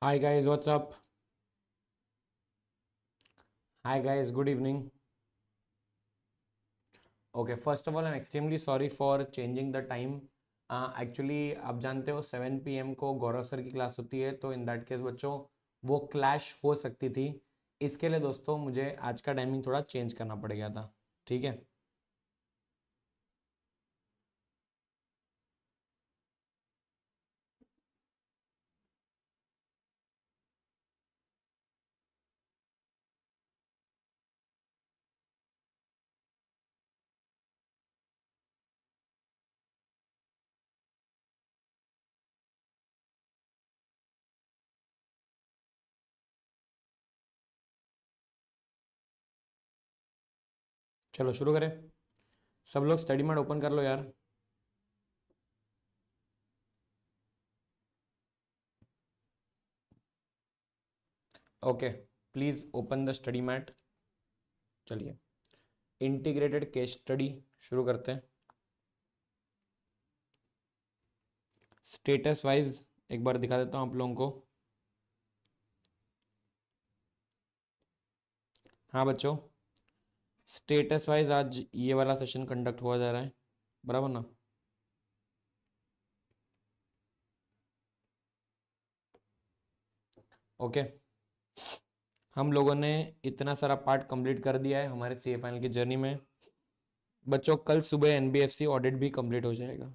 Hi guys, what's up? Hi guys, good evening. Okay, first of all, I'm extremely sorry for changing the time. Actually, आप जानते हो 7 PM को गौरव sir की class होती है, तो इन दैट केस बच्चों वो क्लैश हो सकती थी। इसके लिए दोस्तों मुझे आज का टाइमिंग थोड़ा चेंज करना पड़ गया था। ठीक है, चलो शुरू करें। सब लोग स्टडी मोड ओपन कर लो यार। Okay, please open the study mat. चलिए, इंटीग्रेटेड केस स्टडी शुरू करते हैं। स्टेटस वाइज एक बार दिखा देता हूँ आप लोगों को। हाँ बच्चों, स्टेटस वाइज आज ये वाला सेशन कंडक्ट हुआ जा रहा है, बराबर ना? ओके, हम लोगों ने इतना सारा पार्ट कंप्लीट कर दिया है हमारे सी ए फाइनल की जर्नी में। बच्चों कल सुबह एनबीएफसी ऑडिट भी कंप्लीट हो जाएगा।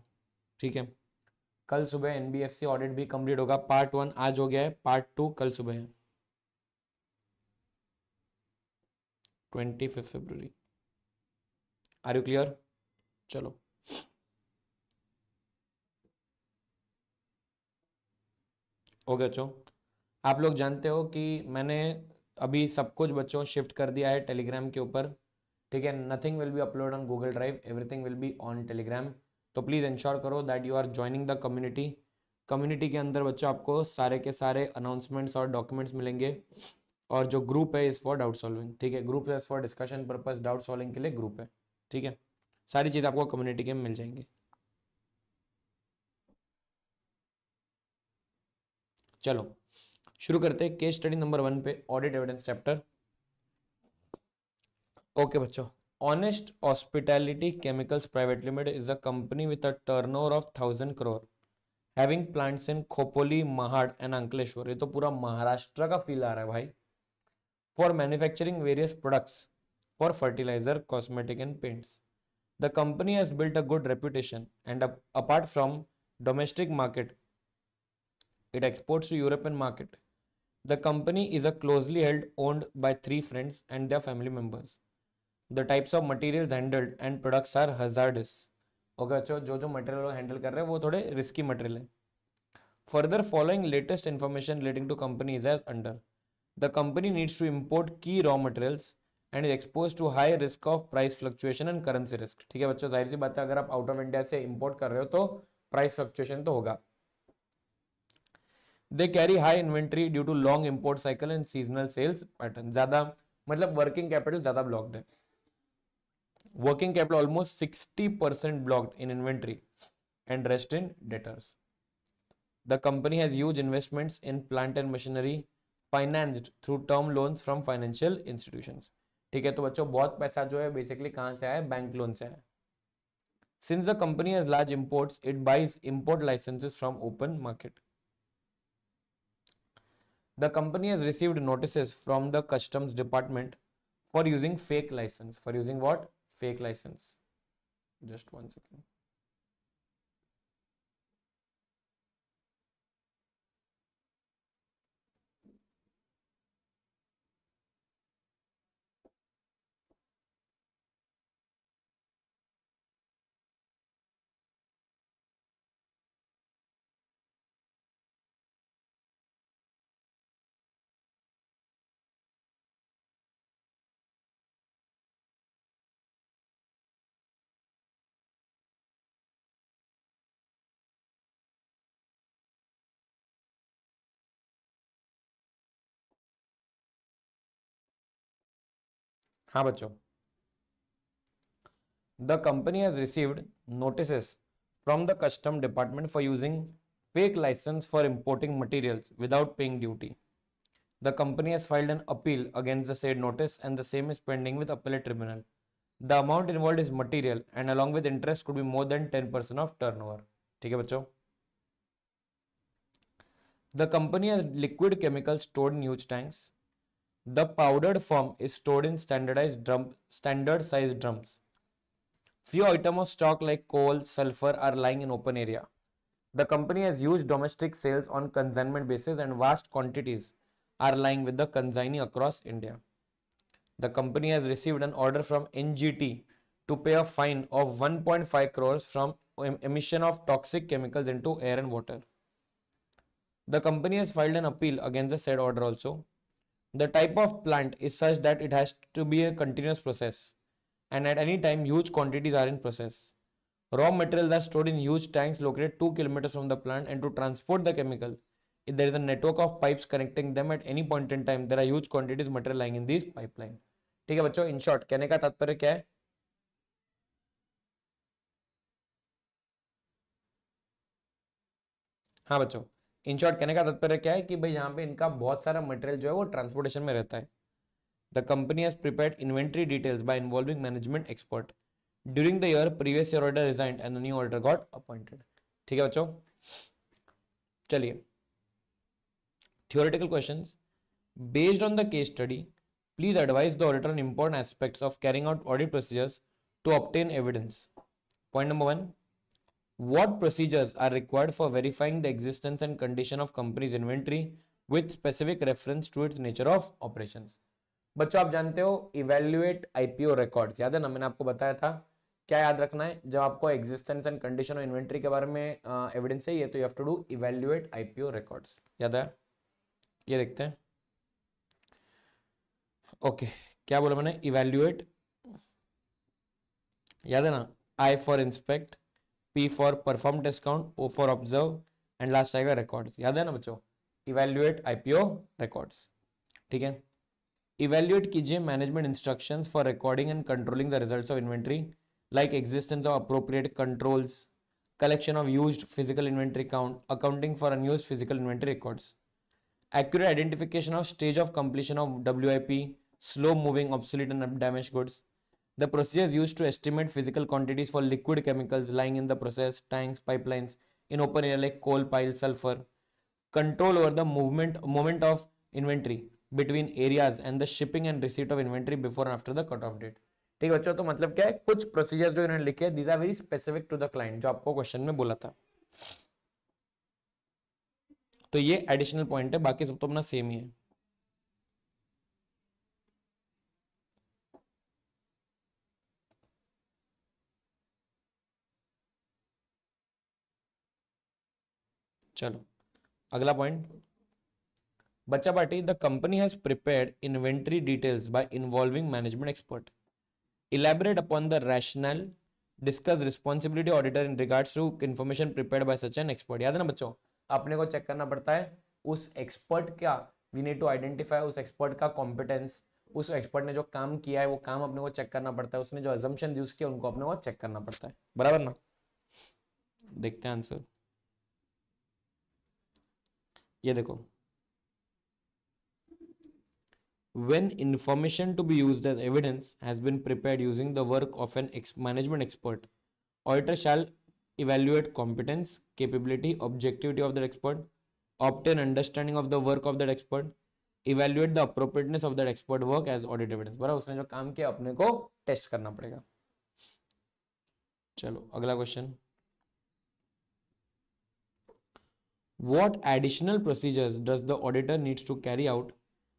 ठीक है, कल सुबह एनबीएफसी ऑडिट भी कंप्लीट होगा। पार्ट 1 आज हो गया है, पार्ट 2 कल सुबह है, 25 फरवरी। Are you clear? चलो, ओके बच्चों, आप लोग जानते हो कि मैंने अभी सब कुछ बच्चों शिफ्ट कर दिया है टेलीग्राम के ऊपर। ठीक है, nothing will be upload on Google drive, everything will be on Telegram. तो प्लीज़ इंश्योर करो that you are joining the community. Community के अंदर बच्चों आपको सारे के सारे अनाउंसमेंट्स और डॉक्यूमेंट्स मिलेंगे। और जो ग्रुप है इज़ फॉर डाउट सॉल्विंग। ठीक है, group is for discussion purpose, doubt solving के लिए ग्रुप है। ठीक है, सारी चीज़ आपको कम्युनिटी के में मिल जाएंगी। चलो शुरू करते हैं केस स्टडी नंबर 1 पे, ऑडिट एविडेंस चैप्टर। ओके बच्चों, honest hospitality chemicals private limited is a company with a turnover of 1000 crore, having plants in Khopoli, Mahad and Ankleshwar. ये तो पूरा महाराष्ट्र का फील आ रहा है भाई। For manufacturing various products for fertiliser, cosmetic and paints, the company has built a good reputation and apart from domestic market, it exports to European market. The company is a closely held owned by three friends and their family members. The types of materials handled and products are hazardous. Okay अच्छा, जो जो material handle कर रहे हैं वो थोड़े risky material है। Further following latest information relating to company is as under. The company needs to import key raw materials and is expose to high risk of price fluctuation and currency risk. ठीक है बच्चों, जाहिर सी बात है, अगर आप आउट ऑफ इंडिया से इंपोर्ट कर रहे हो तो प्राइस फ्लक्चुएशन तो होगा। They carry high inventory due to long import cycle and seasonal sales pattern. ज्यादा मतलब वर्किंग कैपिटल ज्यादा ब्लॉक्ड है। Working capital almost 60% blocked in inventory and rest in debtors. The company has huge investments in plant and machinery financed through term loans from financial institutions. ठीक है, तो बच्चों बहुत पैसा जो है बेसिकली कहां से आया है? बैंक लोन से आया है। Since the company has large imports, it buys import licenses from open market. The company has received notices from the customs department for using fake license. For using what? Fake license. Just one second. हाँ बच्चों, the company has received notices from the custom department for using fake license for importing materials without paying duty. The company has filed an appeal against the said notice and the same is pending with appellate tribunal. The amount involved is material and along with interest could be more than 10% of turnover. ठीक है बच्चों. The company has liquid chemicals stored in huge tanks. The powdered form is stored in standard sized drums. Few items of stock like coal, sulfur are lying in open area. The company has huge domestic sales on consignment basis and vast quantities are lying with the consignee across India. The company has received an order from NGT to pay a fine of 1.5 crores from emission of toxic chemicals into air and water. The company has filed an appeal against the said order also. The type of plant is such that it has to be a continuous process and at any time huge quantities are in process. Raw materials are stored in huge tanks located 2 kilometers from the plant and to transport the chemical, if there is a network of pipes connecting them at any point in time, there are huge quantities material lying in these pipeline. ठीक है बच्चों, in short कहने का तात्पर्य क्या है? हाँ बच्चों, इन शॉर्ट कहने का तात्पर्य क्या है कि भाई यहाँ पे इनका बहुत सारा मटेरियल जो है वो ट्रांसपोर्टेशन में रहता है. The company has prepared inventory details by involving management expert. During the year previous year order resigned and new order got appointed. ठीक है बच्चों, चलिए theoretical questions. Based on the case study, please advise the auditor on important aspects of carrying out audit procedures to obtain evidence. Point number 1. What procedures are required for verifying the existence and condition of company's inventory with specific reference to its nature of operations? बच्चों आप जानते हो evaluate IPO records, याद है ना, मैंने आपको बताया था. क्या याद रखना है जब आपको existence and condition of inventory के बारे में एविडेंस चाहिए तो you have to do evaluate IPO records. याद है? ये देखते हैं. ओके, क्या बोला मैंने? इवेल्युएट, याद है ना. I for inspect, P for perform discount, O for observe and last आएगा रिकॉर्ड्स. याद है ना बच्चों? Evaluate IPO records. ठीक है. इवेल्युएट कीजिए management instructions for recording and controlling the results of inventory like existence of appropriate controls, collection of used physical inventory count, accounting for unused physical inventory records. Accurate identification of stage of completion of WIP, slow moving, obsolete and damaged goods. The procedures used to estimate physical quantities for liquid chemicals lying in the process, tanks, pipelines, in open area like coal, pile, sulfur. Control over the movement of inventory between areas and the shipping and receipt of inventory before and after the cut off date. ठीक है बच्चों, तो मतलब क्या है, कुछ procedures जो इन्होंने लिखे हैं, these are very specific to the client, जो आपको क्वेश्चन में बोला था. तो ये एडिशनल पॉइंट है, बाकी सब तो अपना सेम ही है. चलो अगला पॉइंट. बच्चा party, the company has prepared inventory details by involving management expert. Elaborate upon the rational, discuss responsibility auditor in regards to information prepared by such an expert. याद है ना बच्चों, अपने को चेक करना पड़ता है उस एक्सपर्ट का, वी नीड टू आइडेंटिफाई उस एक्सपर्ट का कॉम्पिटेंस, उस एक्सपर्ट ने जो काम किया है वो काम अपने को चेक करना पड़ता है, उसने जो अजम्पशन यूज किया उनको अपने को चेक करना पड़ता है. बराबर ना? देखते हैं आंसर. ये देखो, when information to be used as evidence has been prepared using the work of an management expert, auditor shall evaluate competence, capability, objectivity of that expert, obtain understanding of the work of that expert, evaluate the appropriateness of that expert work as audit evidence. बराबर, उसने जो काम किया अपने को test करना पड़ेगा. चलो अगला question. What additional procedures does the auditor needs to carry out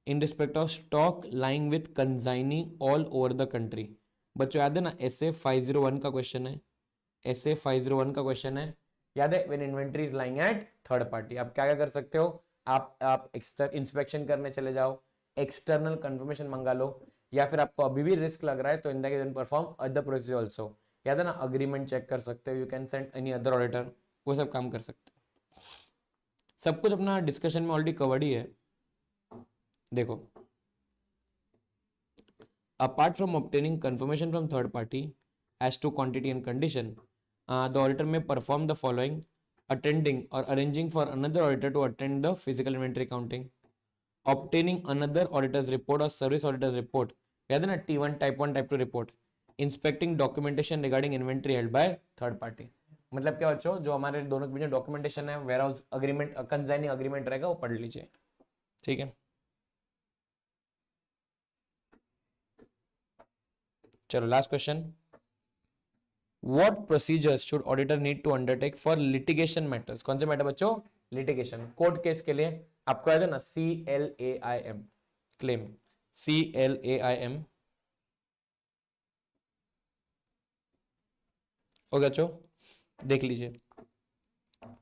in respect of stock lying with consignee all over the country? बच्चों याद है ना, SA 501 का क्वेश्चन है. SA 501 का क्वेश्चन है, याद है? When inventory is lying at third party, आप क्या क्या कर सकते हो? आप इंस्पेक्शन करने चले जाओ, एक्सटर्नल कंफर्मेशन मंगा लो, या फिर आपको अभी भी रिस्क लग रहा है तो in that perform other procedure also. याद है ना, अग्रीमेंट चेक कर सकते हो, you can send any other auditor, वो सब काम कर सकते हो. सब कुछ अपना डिस्कशन में ऑलरेडी कवर्ड ही है. देखो, apart from obtaining confirmation from third party as to quantity and condition, the auditor may perform the following attending or arranging for another auditor to attend the physical inventory counting, obtaining another auditor's report or service auditor's report, याद है ना, T1 type 1 type 2 report, inspecting documentation regarding inventory held by third party. मतलब क्या बच्चों, जो हमारे दोनों के बीच में डॉक्यूमेंटेशन है, warehouse agreement, consigning agreement रहेगा, वो पढ़ लीजिए, ठीक है। चलो last question, what procedures should auditor need to undertake for litigation matters. कौन से मैटर बच्चों? लिटिगेशन, कोर्ट केस के लिए। आपको याद है ना, CLAIM क्लेम, CLAIM। ओके बच्चों, देख लीजिए।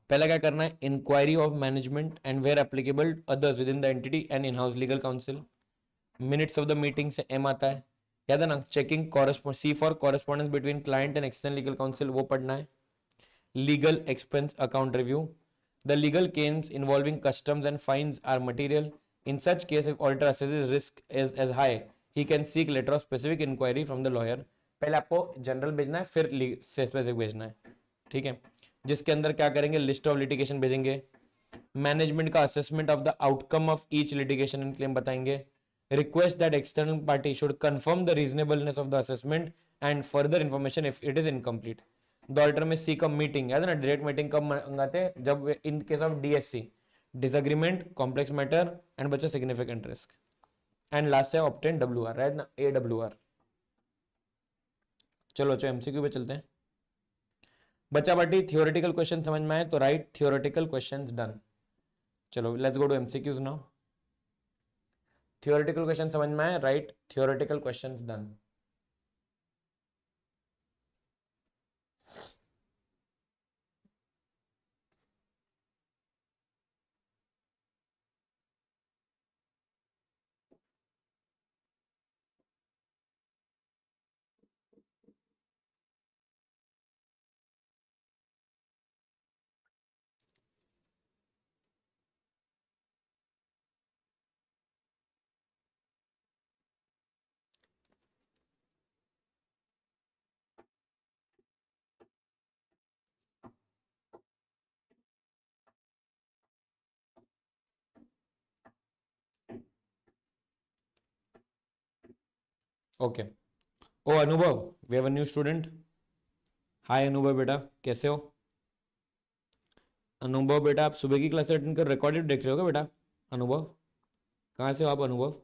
पहला क्या करना है, inquiry of management and where applicable others within the entity and in house legal counsel. Minutes of the meeting से M आता है, याद है ना। Checking correspond, C for correspondence between client and external legal counsel, वो पढ़ना है। Legal expense account review, the legal claims involving customs and fines are material. In such case if auditor assesses risk is as high, he can seek letter of specific inquiry from the lawyer। पहले आपको general भेजना है, फिर specific भेजना है, ठीक है। जिसके अंदर क्या करेंगे, लिस्ट ऑफ लिटिगेशन भेजेंगे, मैनेजमेंट का assessment of the outcome of each litigation and claim बताएंगे, request that external party should confirm the reasonableness of the assessment and further information if it is incomplete. The auditor may seek a meeting, याद है ना, direct meeting कब मंगाते हैं, जब in case of DSC, disagreement, complex matter and बच्चा significant risk. And last है obtain WR, right ना, AWR। चलो अच्छा MCQ पे चलते हैं। बच्चा बाटी थियोरेटिकल क्वेश्चन समझ में आए तो राइट थियोरेटिकल क्वेश्चंस डन। चलो let's go to MCQs now. Theoretical question समझ में आए, right theoretical questions done. Okay, oh Anubhav, we have a new student. Hi Anubhav बेटा, कैसे हो? अनुभव बेटा, आप सुबह की क्लास अटेंड कर रिकॉर्डेड देख रहे हो क्या बेटा? अनुभव, कहाँ से हो आप अनुभव?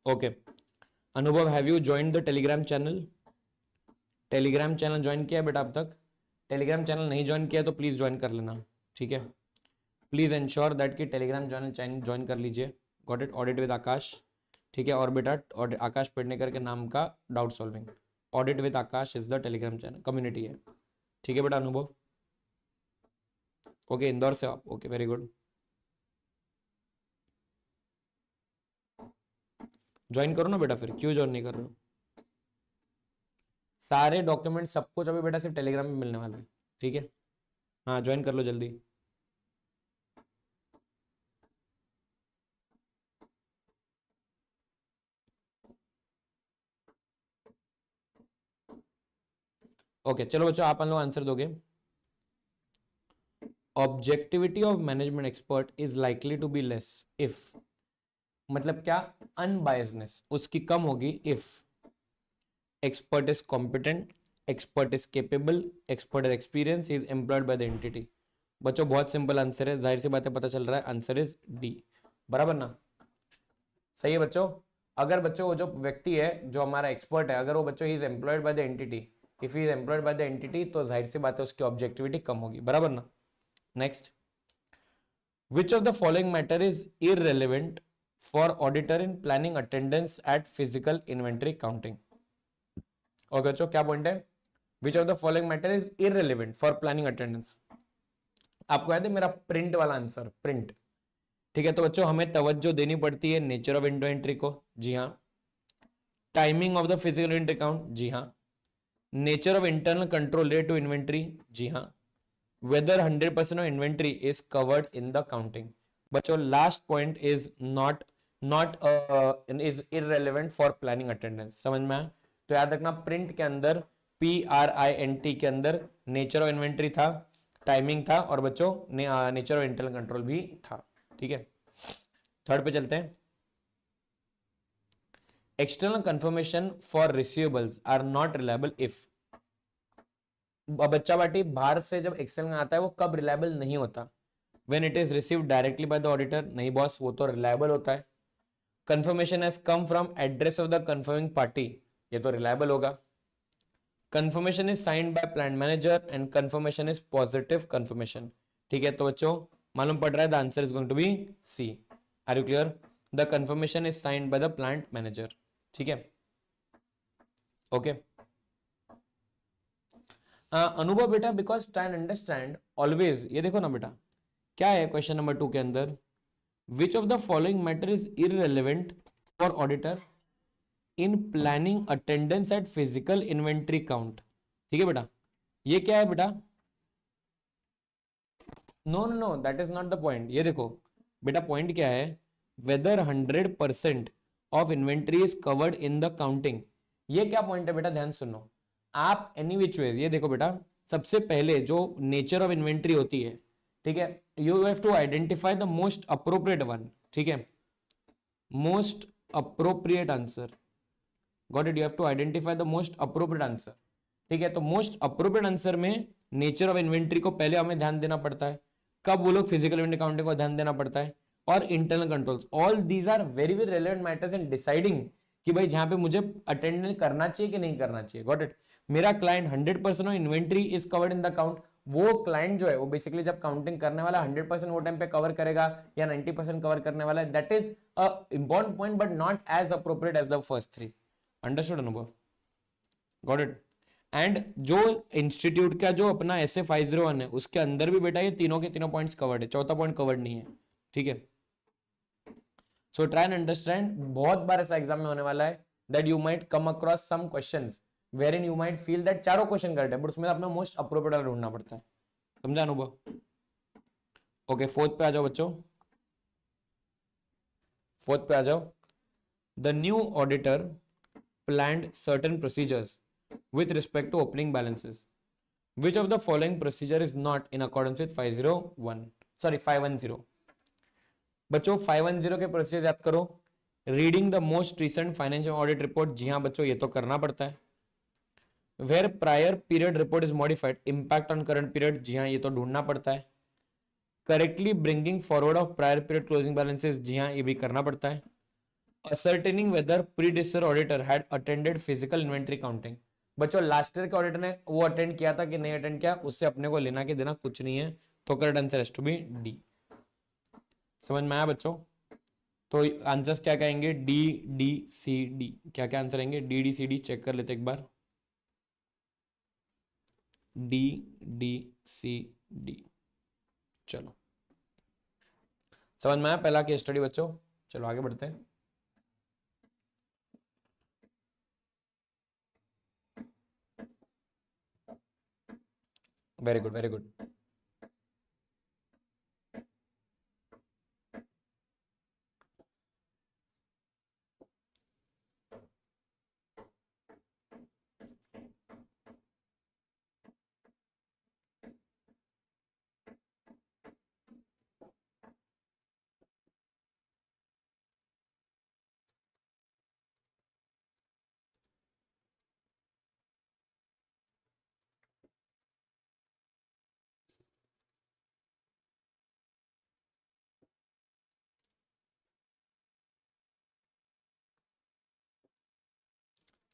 ओके अनुभव, have you joined the Telegram channel? Telegram channel join किया बेटा अब तक? टेलीग्राम चैनल नहीं ज्वाइन किया तो प्लीज ज्वाइन कर लेना, ठीक है। प्लीज इंश्योर दैट कि टेलीग्राम चैनल ज्वाइन कर लीजिए। गॉट इट, ऑडिट विद आकाश, ठीक है। और बेटा आकाश पेडनेकर के नाम का doubt solving, audit with Akash is the Telegram channel, community है, ठीक है बेटा अनुभव। ओके इंदौर से आप, ओके वेरी गुड। ज्वाइन करो ना बेटा, फिर क्यों ज्वाइन नहीं कर रहे हो? सारे डॉक्यूमेंट सब कुछ अभी बेटा सिर्फ टेलीग्राम में मिलने वाला है, ठीक है। हाँ ज्वाइन कर लो जल्दी। ओके चलो बच्चों, आप लोग आंसर दोगे। Objectivity of management expert is likely to be less if, मतलब क्या, अनबायसनेस उसकी कम होगी if expert is competent, expert is capable, expert is experience, is employed by the entity. बच्चों बहुत सिंपल आंसर है, जाहिर सी बात है, पता चल रहा है, आंसर इज डी, बराबर ना? सही है बच्चों। अगर बच्चों वो जो व्यक्ति है जो हमारा एक्सपर्ट है, अगर वो बच्चों he is employed by the entity, if he is employed by the entity, तो जाहिर सी बात है उसकी ऑब्जेक्टिविटी कम होगी, बराबर ना? Next, which of the following matter is irrelevant for auditor in planning attendance at physical inventory counting? Okay बच्चों क्या पॉइंट है, which of the following matter is irrelevant for planning attendance? आपको याद है मेरा प्रिंट वाला आंसर, प्रिंट, ठीक है। तो बच्चों हमें तवज्जो देनी पड़ती है नेचर ऑफ इन्वेंट्री को, जी हाँ। Timing of the physical inventory count, जी हाँ। Nature of internal control related to inventory, जी हाँ। whether 100% of inventory is covered in the counting। बच्चों last point is not is irrelevant for planning attendance, समझ में आया? तो याद रखना प्रिंट के अंदर PRINT के अंदर नेचर ऑफ इन्वेंट्री था, टाइमिंग था और बच्चों नेचर ऑफ इंटरनल कंट्रोल भी था। ठीक है, थर्ड पे चलते हैं। External confirmation for receivables are not reliable if, बच्चा बाटी बाहर से जब एक्सटर्नल आता है वो कब रिलायबल नहीं होता? When it is received directly by the auditor, नहीं बॉस वो तो रिलायबल होता है। Confirmation has come from address of the confirming party, ये तो रिलायबल होगा। Confirmation is signed by plant manager and confirmation is positive confirmation. ठीक है, तो बच्चों मालूम पड़ रहा है the answer is going to be C. Are you clear? The confirmation is signed by the plant manager. ठीक है, ओके। अनुभव बेटा, because try and understand always, ये देखो ना बेटा क्या है क्वेश्चन नंबर 2 के अंदर, which of the following matter is irrelevant for auditor in planning attendance at physical inventory count. ठीक है बेटा, ये क्या है बेटा? No no no, that is not the point. ये देखो बेटा पॉइंट क्या है, whether 100% of inventory is covered in the counting. ये क्या पॉइंट है बेटा, ध्यान सुनो आप, एनी विच वेज। ये देखो बेटा, सबसे पहले जो नेचर ऑफ इन्वेंट्री होती है, ठीक है, you have to identify the most appropriate one. ठीक है, most appropriate answer, got it, you have to identify the most appropriate answer. ठीक है, तो मोस्ट अप्रोप्रिएट आंसर में नेचर ऑफ इन्वेंट्री को पहले हमें ध्यान देना पड़ता है, कब वो लोग फिजिकल इन्वेंट्री काउंटिंग को ध्यान देना पड़ता है, और internal controls. All these are very very relevant matters in deciding कि भाई जहां पे मुझे अटेंड करना चाहिए कि नहीं करना चाहिए। Got it? मेरा client 100% of inventory is covered in the count, वो क्लाइंट जो है वो बेसिकली जब काउंटिंग करने वाला 100% वो टाइम पे कवर करेगा या 90% कवर करने वाला है, that is a important point but not as appropriate as the first three. Understood Anubhav? Got it? And जो इंस्टीट्यूट का जो अपना SA501 है उसके अंदर भी बेटा ये तीनों के तीनों पॉइंट्स कवर्ड है, चौथा पॉइंट कवर्ड नहीं है। ठीक है, सो ट्राई एंड अंडरस्टैंड। बहुत बार ऐसा एग्जाम में होने वाला है that you might come across some questions wherein you might feel that चारों क्वेश्चन करेक्ट है, बट उसमें अपना मोस्ट अप्रोप्रिएट ढूंढना पड़ता है। समझा अनुभव? ओके, फोर्थ पे आ जाओ बच्चों, फोर्थ पे आ जाओ। The new auditor planned certain procedures with respect to opening balances. Which of the following procedure is not in accordance with 510? बच्चों 510 के प्रोसीजर याद करो। Reading the most recent financial audit report, जी हाँ बच्चों ये तो करना पड़ता है। Where prior period report is modified, impact on current period, जी हाँ ये तो ढूंढना पड़ता है। Correctly bringing forward of prior period closing balances, जी हाँ ये भी करना पड़ता है। Ascertaining whether predecessor auditor had attended physical inventory counting, बच्चों लास्ट ईयर के ऑडिटर ने वो अटेंड किया था कि नहीं अटेंड किया, उससे अपने को लेना के देना कुछ नहीं है, तो correct answer has to be D. समझ में आया बच्चों? तो आंसर्स क्या कहेंगे, DDCD, क्या क्या आंसर आएंगे, DDCD चेक कर लेते एक बार, DDCD। चलो समझ में आया पहला केस स्टडी बच्चों? चलो आगे बढ़ते हैं। Very good very good.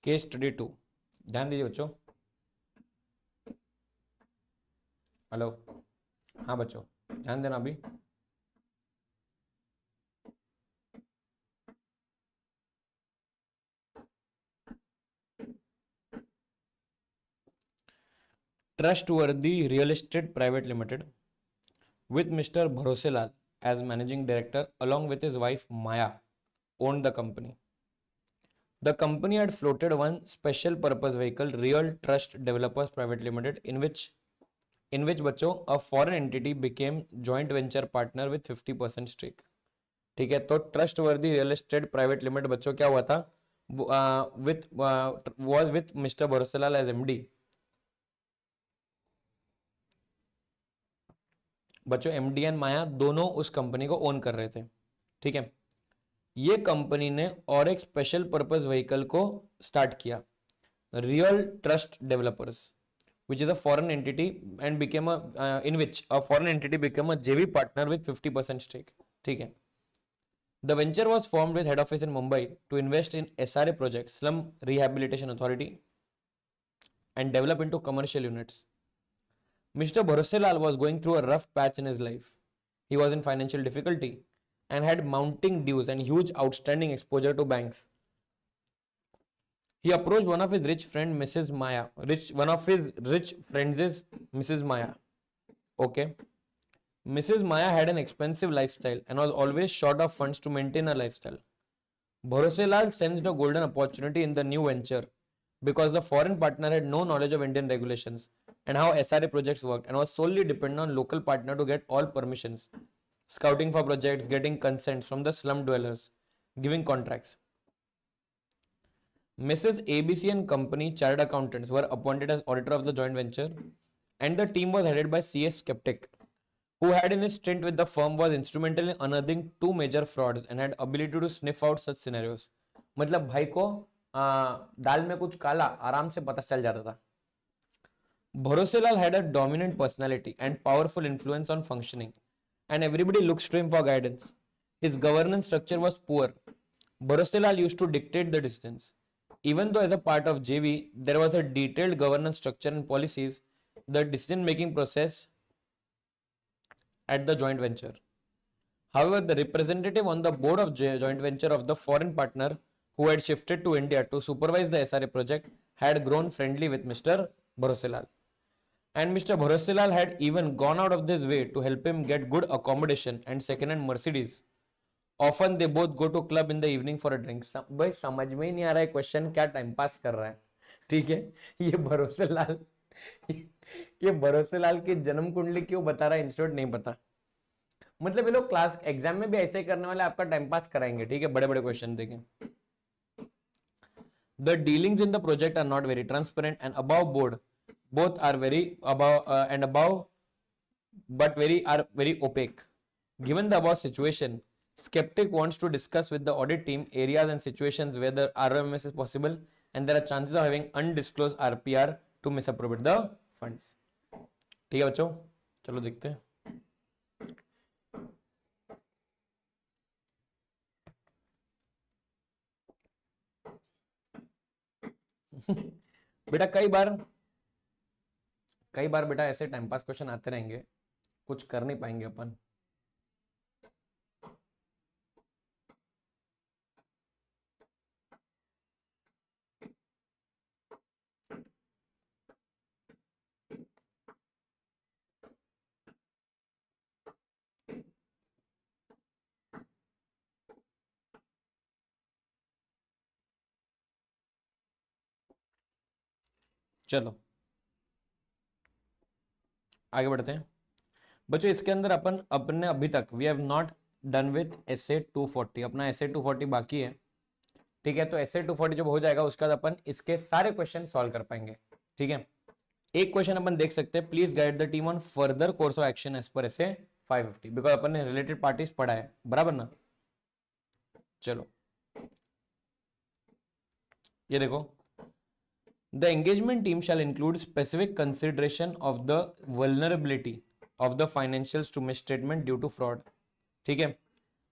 Case study 2, ध्यान दीजिए बच्चों। हेलो, हाँ बच्चों ध्यान देना अभी। Trustworthy Real Estate Private Limited with Mr. Bharoselal as managing director along with his wife Maya owned the company. The company had floated one special purpose vehicle, Real Trust Developers Private Limited, in which बच्चों a foreign entity became joint venture partner with 50% stake. ठीक है, तो trustworthy real estate private limited बच्चों क्या हुआ था, was with Mr. Boroselal as MD. बच्चों MD and माया दोनों उस कंपनी को ओन कर रहे थे, ठीक है। ये कंपनी ने और एक स्पेशल पर्पस व्हीकल को स्टार्ट किया, real trust developers, which is a foreign entity and became in which a foreign entity became a JV partner with 50% stake, ठीक है। The venture was formed with head office in Mumbai to invest in SRA projects, slum rehabilitation authority, and develop into commercial units. Mr. Bhoroselal was going through a rough patch in his life. He was in financial difficulty and had mounting dues and huge outstanding exposure to banks. He approached one of his rich friends, Mrs. Maya. Okay. Mrs. Maya had an expensive lifestyle and was always short of funds to maintain her lifestyle. Bhoroselal sensed a golden opportunity in the new venture because the foreign partner had no knowledge of Indian regulations and how SRA projects worked and was solely dependent on local partner to get all permissions, scouting for projects, getting consents from the slum dwellers, giving contracts. Mrs. ABC and Company chartered accountants were appointed as auditor of the joint venture, and the team was headed by C.S. Skeptic, who had in his stint with the firm was instrumental in unearthing 2 major frauds and had ability to sniff out such scenarios. मतलब भाई को दाल में कुछ काला आराम से पता चल जाता था. Bhoroselal had a dominant personality and powerful influence on functioning, and everybody looks to him for guidance. His governance structure was poor. Bhoroselal used to dictate the decisions. Even though as a part of JV, there was a detailed governance structure and policies, the decision-making process at the joint venture. However, the representative on the board of joint venture of the foreign partner who had shifted to India to supervise the SRA project had grown friendly with Mr. Bhoroselal. And Mr. Bhoroselal had even gone out of his way to help him get good accommodation and second-hand Mercedes. Often they both go to club in the evening for a drink. भाई समझ में ही नहीं आ रहा है question क्या time pass कर रहा है, ठीक है। ये भरोसेलाल की जन्म कुंडली क्यों बता रहा है इंस्टीट्यूट नहीं पता। मतलब ये लोग क्लास एग्जाम में भी ऐसे ही करने वाले आपका टाइम पास कराएंगे, ठीक है। बड़े बड़े क्वेश्चन देखें। The dealings in the project are not very transparent and above board both are very opaque. Given the above situation, Skeptic wants to discuss with the audit team areas and situations where the ROMS is possible and there are chances of having undisclosed RPR to misappropriate the funds. ठीक है बच्चों, चलो देखते हैं। बेटा कई बार बेटा ऐसे टाइम पास क्वेश्चन आते रहेंगे, कुछ कर नहीं पाएंगे अपन। चलो आगे बढ़ते हैं बच्चों। इसके अंदर अपन अपने अभी तक we have not done with essay 240, अपना essay 240 बाकी है, ठीक है। तो essay 240 जब हो जाएगा उसके बाद अपन इसके सारे क्वेश्चन सॉल्व कर पाएंगे, ठीक है। एक क्वेश्चन अपन देख सकते हैं, please guide the team on further course of action as per essay 550, because अपन ने रिलेटेड पार्टीज पढ़ा है, बराबर ना। चलो ये देखो, the engagement team shall include specific consideration of the vulnerability of the financials to misstatement due to fraud, ठीक है,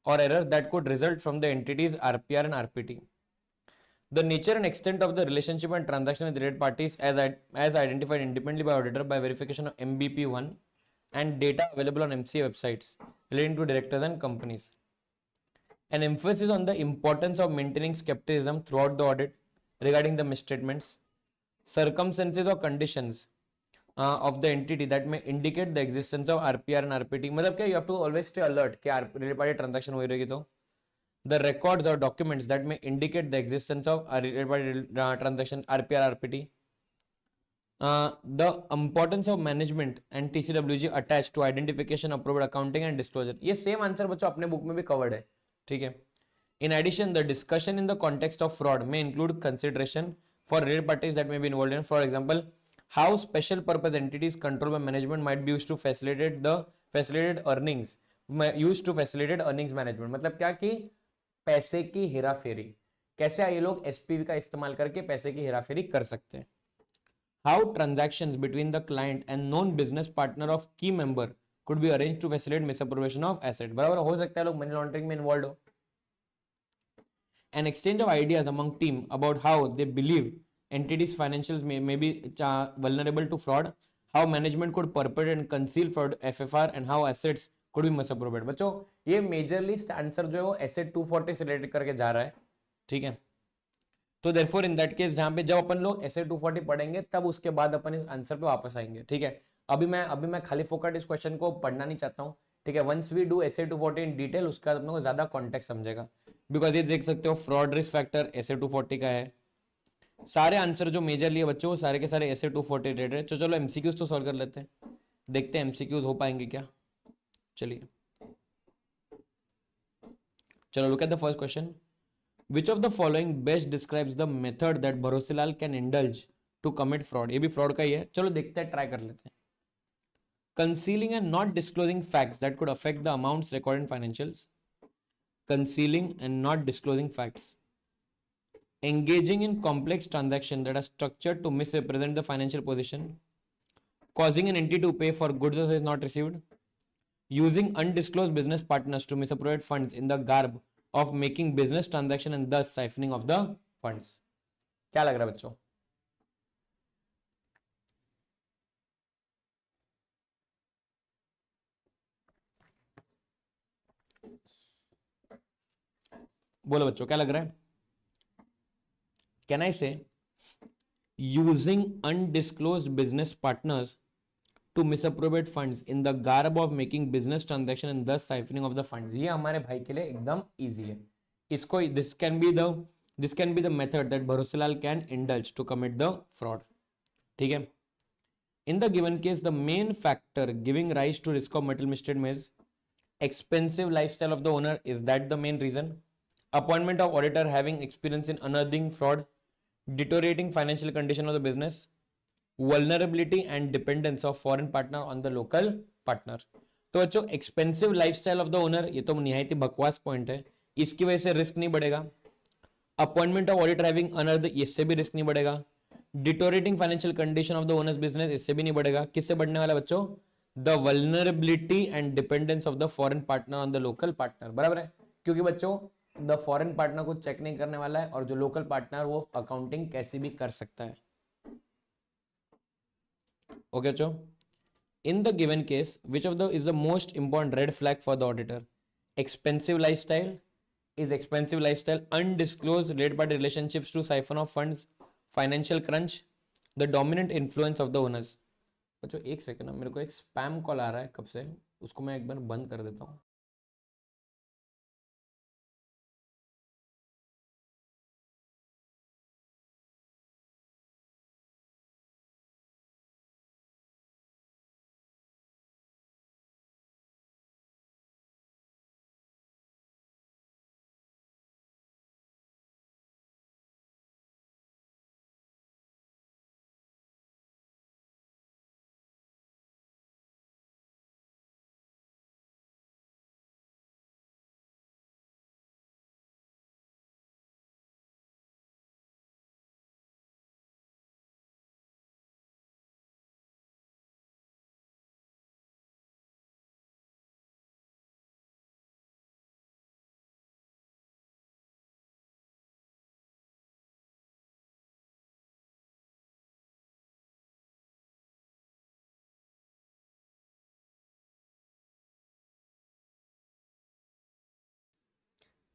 or error that could result from the entities RPR and RPT. The nature and extent of the relationship and transaction with related parties as identified independently by auditor by verification of MBP1 and data available on MCA websites relating to directors and companies. An emphasis on the importance of maintaining skepticism throughout the audit regarding the misstatements, circumstances or conditions of the entity that may indicate the existence of RPR and RPT. मतलब क्या, you have to always stay alert कि related party transaction हो रही तो the records or documents that may indicate the existence of related party transaction RPR RPT. The importance of management and TCWG attached to identification, approved accounting and disclosure. ये same answer बच्चों अपने book में भी covered है, ठीक है। In addition, the discussion in the context of fraud may include consideration for related parties that may be involved in. For example, how special purpose entities controlled by management might be used to facilitate earnings management. मतलब क्या कि पैसे की हेराफेरी, कैसे ये लोग SPV का इस्तेमाल करके पैसे की हेराफेरी कर सकते हैं. How transactions between the client and known business partner of key member could be arranged to facilitate misappropriation of asset. बराबर, हो सकता है लोग मनी लॉन्ड्रिंग में इन्वॉल्व हो. An exchange of ideas among team about how they believe entities financials may be vulnerable to fraud, how management could perpetrate and conceal fraud FFR, and how assets could be misappropriated. बच्चों ये majorly answer जो है वो asset 240 से related करके जा रहा है. ठीक है, तो देयरफॉर इन दैट केस जहां पे जब अपन लोग एसेट 240 पढ़ेंगे तब उसके बाद अपन इस आंसर पे वापस आएंगे. ठीक है, अभी मैं खाली फोकट इस क्वेश्चन को पढ़ना नहीं चाहता हूँ. ठीक है, once we do SA 240 in detail उसका अपने को ज्यादा कॉन्टेक्स्ट समझेगा. बिकॉज ये देख सकते हो फ्रॉड रिस्क फैक्टर एसेट 240 का है. सारे आंसर जो मेजर लिए बच्चों सारे के सारे एसेट 240 रिलेटेड है. तो चलो एमसीक्यूज तो सॉल्व कर लेते हैं, देखते हैं एमसीक्यूज हो पाएंगे क्या. चलिए चलो look at the first question. Which of the following best describes the method that भरोसेलाल can indulge to commit fraud? ये भी fraud का ही है. चलो देखते हैं, ट्राई कर लेते हैं. Concealing and not disclosing facts that could affect the amounts recorded in financials. Concealing and not disclosing facts. Engaging in complex transactions that are structured to misrepresent the financial position. Causing an entity to pay for goods that is not received. Using undisclosed business partners to misappropriate funds in the garb of making business transaction and thus siphoning of the funds. क्या लग रहा है बच्चों? बोलो बच्चों क्या लग रहा है? Can I say using undisclosed business partners to misappropriate funds in the garb of making business transaction and thus siphoning of the funds? ये हमारे भाई के लिए एकदम easy है. इसको this can be the method that भरोसेलाल can indulge to commit the fraud. ठीक है. In the given case, the main factor giving rise to risk of material misstatement is expensive lifestyle of the owner. Is that the main reason? Appointment of auditor having experience in unearthing fraud, deteriorating financial condition of the business, vulnerability and dependence of foreign partner on the local partner. तो बच्चों expensive lifestyle of the owner, ये तो निहायत ही बकवास point है. इसकी वजह से रिस्क नहीं बढ़ेगा. Appointment of auditor having unearth, इससे भी रिस्क नहीं बढ़ेगा. Deteriorating financial condition of the owners business, इससे भी नहीं बढ़ेगा. किससे बढ़ने वाला बच्चों? The vulnerability and dependence of the foreign partner on the local partner. बराबर है, क्योंकि बच्चों द फॉरेन पार्टनर को चेक नहीं करने वाला है और जो लोकल पार्टनर वो अकाउंटिंग कैसे भी कर सकता है. ओके बच्चों, in the given case which of the is the most important red flag for the auditor? Expensive lifestyle. Is expensive lifestyle undisclosed related party relationships to siphon of funds, financial crunch, the dominant influence of the owners? बच्चों एक second, मेरे को एक spam call आ रहा है कब से, उसको मैं एक बार बंद कर देता हूँ.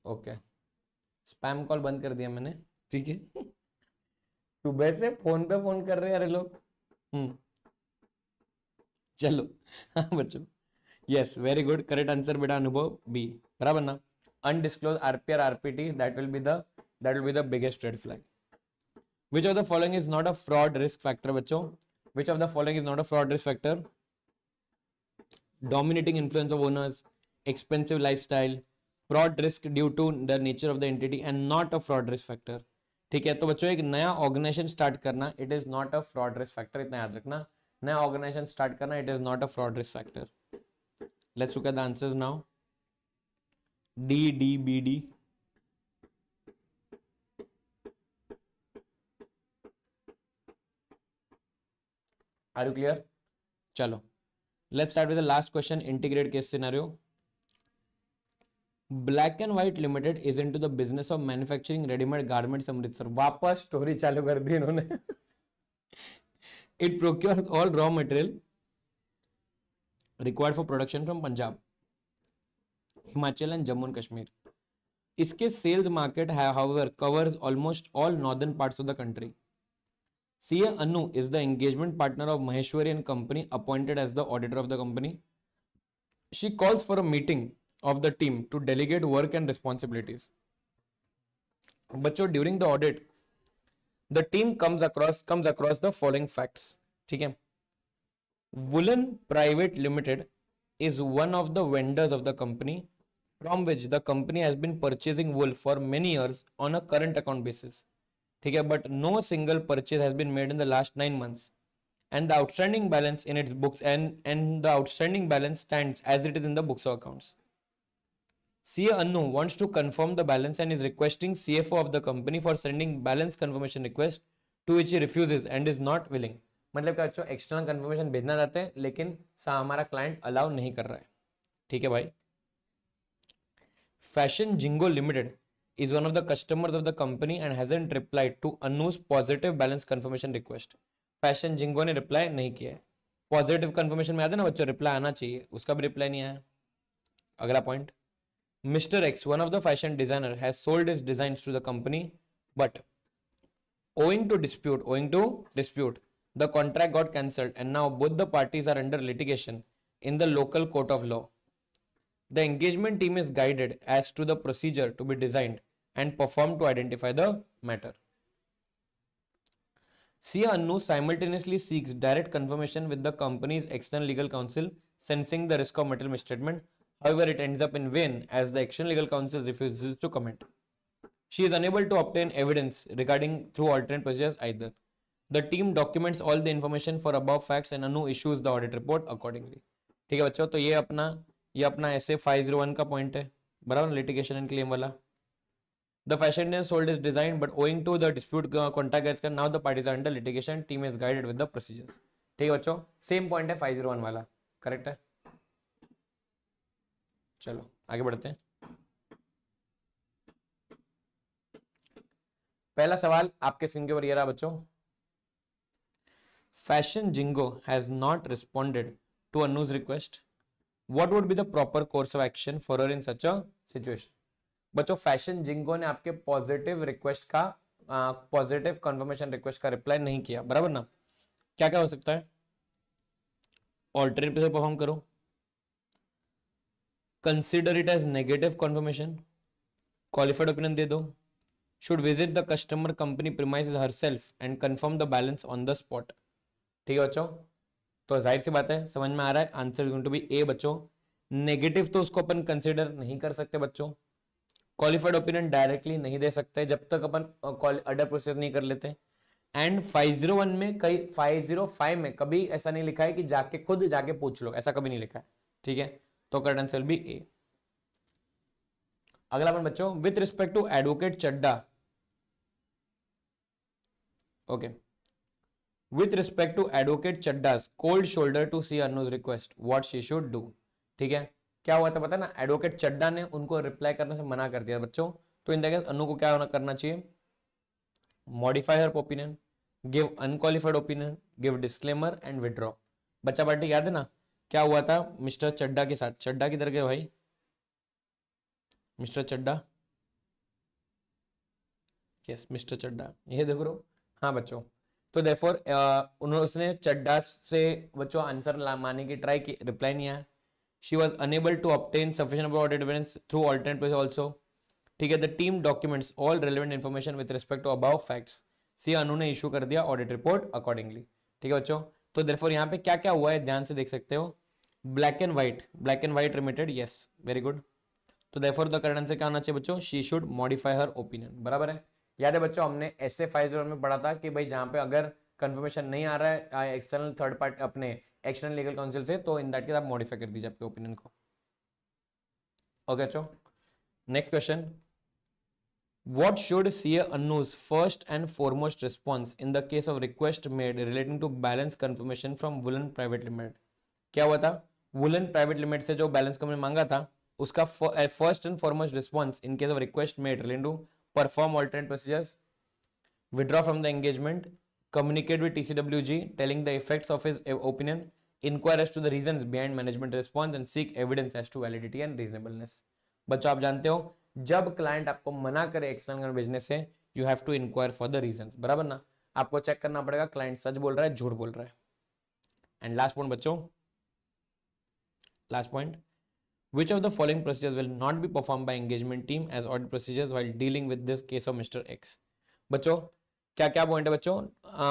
ओके, स्पैम कॉल बंद कर दिया मैंने. ठीक है, सुबह से फोन पे फोन कर रहे हैं अरे लोग. चलो हाँ बच्चों, yes very good, correct answer बेटा अनुभव बी. बराबर ना. Undisclosed RPR RPT, that will be the biggest red flag. Which of the following is not a fraud risk factor बच्चों? Which of the following is not a fraud risk factor? Dominating influence of owners, expensive lifestyle, fraud risk due to the nature of the entity and not a fraud risk factor. ठीक है, तो बच्चों एक नया organization start करना, it is not a fraud risk factor, इतना याद रखना। नया ऑर्गेनाइजेशन स्टार्ट करना, it is not a fraud risk factor. Let's look at the answers now. D D B D, are you clear? चलो let's start with the last question, integrate case scenario. Black and white limited is into the business of manufacturing readymade garments Amritsar. वापस story चालू कर दी इन्होंने। It procures all raw material required for production from Punjab, Himachal and Jammu and Kashmir. इसके sales market however covers almost all northern parts of the country. CA Anu is the engagement partner of Maheshwari and Company, appointed as the auditor of the company. She calls for a meeting of the team to delegate work and responsibilities. बच्चों during the audit, the team comes across the following facts. ठीक है, Woolen Private Limited is one of the vendors of the company, from which the company has been purchasing wool for many years on a current account basis. ठीक है, but no single purchase has been made in the last 9 months, and the outstanding balance in its books and the outstanding balance stands as it is in the books of accounts. CA Anu wants to confirm the balance and is requesting CFO of the company for sending balance confirmation request, to which he refuses and is not willing. मतलब क्या बच्चों, external confirmation भेजना चाहते हैं लेकिन हमारा client allow नहीं कर रहा है। ठीक है भाई। Fashion ginkgo limited is one of the customers of the company and hasn't replied to Anu's positive balance confirmation request. Fashion ginkgo ने रिप्लाई नहीं किया है। पॉजिटिव कंफर्मेशन में आता है ना बच्चों, रिप्लाई आना चाहिए, उसका भी रिप्लाई नहीं आया। अगला point, mister X one of the fashion designer has sold his designs to the company, but owing to dispute the contract got cancelled and now both the parties are under litigation in the local court of law. The engagement team is guided as to the procedure to be designed and performed to identify the matter. CA Anu simultaneously seeks direct confirmation with the company's external legal counsel, sensing the risk of material misstatement. However, it ends up in vain as the external legal counsel refuses to comment. She is unable to obtain evidence regarding through alternate procedures either. The team documents all the information for above facts and Anu issues the audit report accordingly. ठीक है बच्चों, तो ये अपना ऐसे 501 का point है, बराबर, लिटिगेशन एंड क्लेम वाला. The fashion designer sold his design, but owing to the dispute contract gets now the parties are under litigation. Team is guided with the procedures. ठीक है बच्चों, सेम पॉइंट है 501 वाला, correct है. चलो आगे बढ़ते हैं. पहला सवाल आपके स्क्रीन के ऊपर ये रहा बच्चों. Fashion Jingo has not responded to Anu's request. What would be the proper course of action for her in such a situation? बच्चों फैशन जिंगो ने आपके पॉजिटिव रिक्वेस्ट का पॉजिटिव कंफर्मेशन रिक्वेस्ट का रिप्लाई नहीं किया, बराबर ना. क्या क्या हो सकता है? ऑल्टरनेट पे परफॉर्म करो, consider it as negative confirmation, qualified opinion दे दो, should visit the customer company premises herself and confirm the balance on the spot. ठीक है बच्चों, तो जाहिर सी बात है, समझ में आ रहा है, answer is going to be a बच्चों. नेगेटिव तो उसको अपन कंसीडर नहीं कर सकते बच्चों. क्वालिफाइड ओपिनियन डायरेक्टली नहीं दे सकते जब तक अपन अडर प्रोसेस नहीं कर लेते. एंड 501 में कई 505 में कभी ऐसा नहीं लिखा है कि खुद जाके पूछ लो, ऐसा कभी नहीं लिखा है. ठीक है, तो करेक्ट आंसर बी ए. अगला अपन बच्चों, with respect to advocate Chadda. Okay, with respect to advocate Chadda's cold shoulder to see Anu's request, what she should do. ठीक है, क्या हुआ था पता ना, एडवोकेट चड्डा ने उनको रिप्लाई करने से मना कर दिया बच्चों. तो इन दैट अनु को क्या करना चाहिए? Modify her opinion, give unqualified opinion, give disclaimer and withdraw. बच्चा पार्टी याद है ना क्या हुआ था मिस्टर चड्डा के साथ? चड्डा किधर गए भाई? मिस्टर चड्डा, यस मिस्टर चड्डा, ये देखो रो. हाँ बच्चों, तो देयरफॉर उसने चड्डा से बच्चों आंसर मानने की ट्राई की, रिप्लाई नहीं आया. She was unable to obtain sufficient audit evidence through alternate process also. ठीक है, the team documents all relevant information with respect to above facts. C Anu ने इशू कर दिया ऑडिट रिपोर्ट अकॉर्डिंगली. ठीक है बच्चों, तो देयरफॉर यहाँ पे क्या क्या हुआ है ध्यान से देख सकते हो. Black and white limited, yes very good. तो देयरफॉर द करेक्ट आंसर क्या आना चाहिए बच्चों, she should modify her opinion. बराबर है। याद है बच्चों हमने ऐसे 501 में पढ़ा था कि भाई जहां पे अगर कंफर्मेशन नहीं आ रहा है एक्सटर्नल थर्ड पार्टी अपने एक्सटर्नल लीगल काउंसिल से, तो इन दैट केस आप मॉडिफाई कर दीजिए आपके ओपिनियन को। ओके बच्चों, next question, what should CA Annu's first and foremost response in the case of request made relating to balance confirmation from Woolen Private Limited? क्या हुआ था, वुलन प्राइवेट लिमिटेड से जो बैलेंस कंपनी मांगा था उसका first and foremost response in case of request made relating to perform alternate procedures, withdraw from the engagement, communicate with TCWG telling the effects of his opinion, inquire as to the reasons behind management response and seek evidence as to validity and reasonableness। बच्चों आप जानते हो जब client आपको मना करे external भेजने से, you have to inquire for the reasons. बराबर ना, आपको चेक करना पड़ेगा क्लाइंट सच बोल रहा है झूठ बोल रहा है। एंड लास्ट पॉइंट बच्चों, last point, which of the following procedures will not be performed by engagement team as audit procedures while dealing with this case of Mr. X? बच्चों क्या क्या पॉइंट है बच्चों,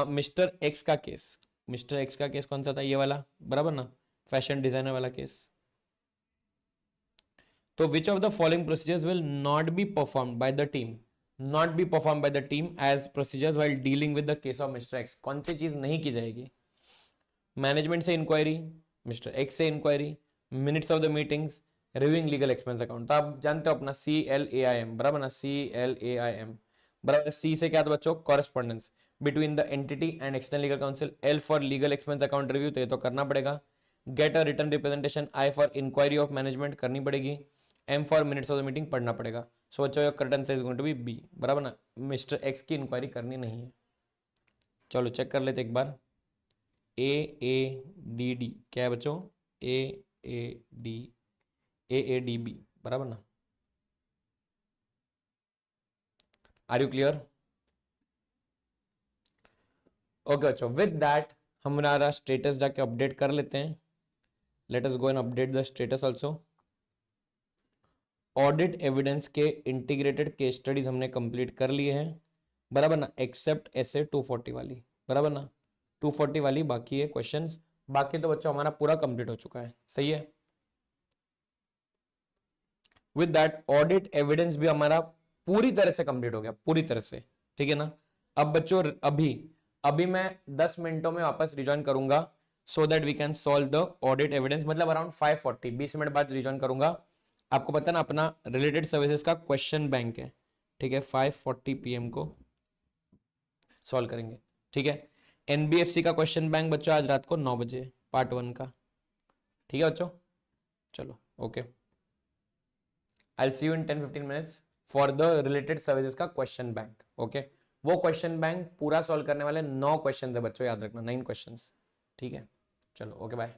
मिस्टर एक्स का case, mister x का case कौन सा था, ये वाला, बराबर ना, फैशन डिजाइनर वाला केस। तो which of the following procedures will not be performed by the team, not be perform by the team as procedures while dealing with the case of mister X, कौन सी चीज नहीं की जाएगी, मैनेजमेंट से इंक्वायरी, मिस्टर एक्स से inquiry, minutes of the meetings, reviewing legal expense account. तो आप जानते हो अपना CLAIM, बराबर ना, CLAIM बराबर। सी से क्या था बच्चों, correspondence between the entity and external legal counsel. L for legal expense account review, तो ये तो करना पड़ेगा। Get a return representation, I for inquiry of management करनी पड़ेगी। M for minutes of the meeting पढ़ना पड़ेगा। सो बच्चों your correct answer is going to be B, बराबर ना, मिस्टर एक्स की इंक्वायरी करनी नहीं है। चलो चेक कर लेते एक बार, AADD क्या है बच्चों, AADB बराबर ना, आर यू क्लियर? ओके बच्चों, विद दैट हमारा स्टेटस जाके अपडेट कर लेते हैं। Let us go and update the status also. Audit evidence के इंटीग्रेटेड केस स्टडीज हमने कंप्लीट कर लिए हैं, बराबर ना, एक्सेप्ट SA 240 वाली, बराबर ना, 240 वाली बाकी है क्वेश्चंस, बाकी तो बच्चों हमारा पूरा कंप्लीट हो चुका है। सही है। विद दैट ऑडिट एविडेंस भी हमारा पूरी तरह से कंप्लीट हो गया, पूरी तरह से, ठीक है ना। अब बच्चों अभी मैं 10 मिनटों में वापस रिजॉइन करूंगा so that we can solve the audit evidence, मतलब अराउंड 5:40, 20 मिनट बाद रिजॉइन करूंगा। आपको पता है ना अपना रिलेटेड सर्विसेज का क्वेश्चन बैंक है, ठीक है, 5:40 PM को सॉल्व करेंगे, ठीक है। NBFC का क्वेश्चन बैंक बच्चों आज रात को 9 बजे पार्ट 1 का, ठीक है बच्चों। चलो okay, I will see you in 10-15 minutes for the related services का क्वेश्चन बैंक। ओके, वो क्वेश्चन बैंक पूरा सॉल्व करने वाले 9 क्वेश्चन है बच्चों, याद रखना 9 क्वेश्चन, ठीक है। चलो ओके बाय।